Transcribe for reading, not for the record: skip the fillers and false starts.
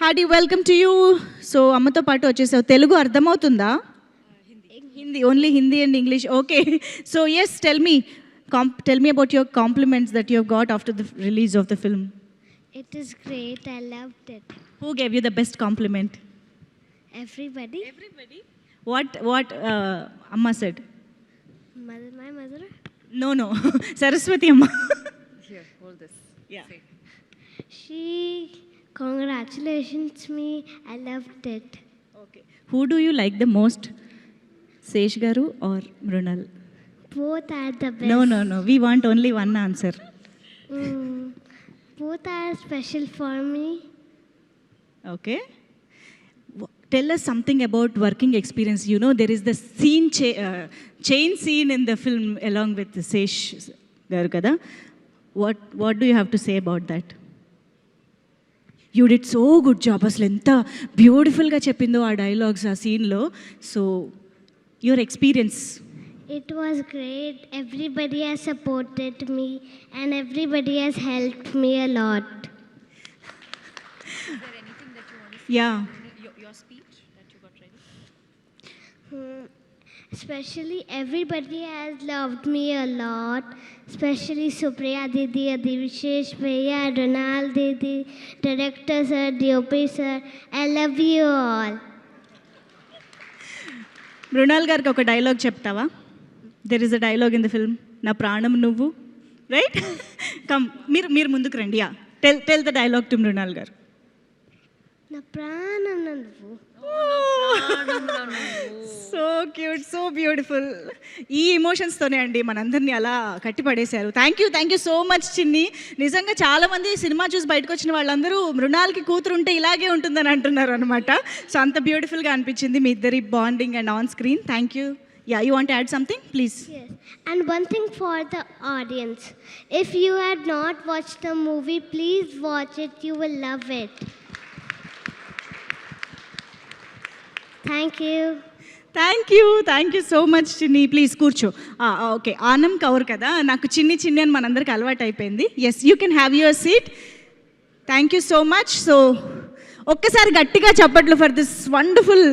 Hardy welcome to you. So అమ్మతో పాటు వచ్చేసావు. తెలుగు అర్థమవుతుందా? Hindi, only Hindi and English. Okay. So yes, tell me about your compliments that you have got after the release of the film. It is great. I loved it. Who gave you the best compliment? Everybody. What Amma said? My mother. No. Saraswati Amma. Here, hold this. Yeah. Say. She congratulations me. I loved it. Okay. Who do you like the most? Sesh Garu or Mrunal? Both are the best. No. We want only one answer. Both are special for me. Okay. Tell us something about working experience. You know, there is the scene chain scene in the film along with Sesh Garu kada. What do you have to say about that? You did so good job. అసలు ఎంత బ్యూటిఫుల్గా చెప్పిందో ఆ dialogues ఆ సీన్లో. So your experience. It was great. Everybody has supported me and everybody has helped me a lot. Is there anything that you want to say? Yeah. Your speech that you got ready? Especially everybody has loved me a lot. Especially Supriya Didi, Adivishesh Bhaiya, Ronald Didi, Director Sir, DOP Sir. I love you all. Mrunal గారికి ఒక dialogue చెప్తావా? There is a dialogue in the film, నా ప్రాణం నువ్వు, right? Come, మీరు ముందుకు రండి. Yeah, tell the dialogue to Mrunal గారు. నా ప్రాణం నువ్వు. So cute, so beautiful. ఈ ఎమోషన్స్తోనే అండి మనందరినీ అలా కట్టిపడేశారు. Thank you so much Chinni. నిజంగా చాలామంది సినిమా చూసి బయటకు వచ్చిన వాళ్ళందరూ మృణాల్కి కూతురు ఉంటే ఇలాగే ఉంటుందని అంటున్నారు అనమాట. సో అంత బ్యూటిఫుల్గా అనిపించింది మీ ఇద్దరి bonding and on screen. Thank you. Yeah, you want to add something? Please. Yes. And one thing for the audience. If you had not watched the movie, please watch it. You will love it. Thank you. Thank you so much Chinni. Please కూర్చో. Okay, Aanam Kaur కదా, నాకు చిన్ని అని మనందరికి అలవాటు అయిపోయింది. Yes, you can have your seat. Thank you so much. So ఒక్కసారి గట్టిగా చప్పట్లు ఫర్ దిస్ వండర్ఫుల్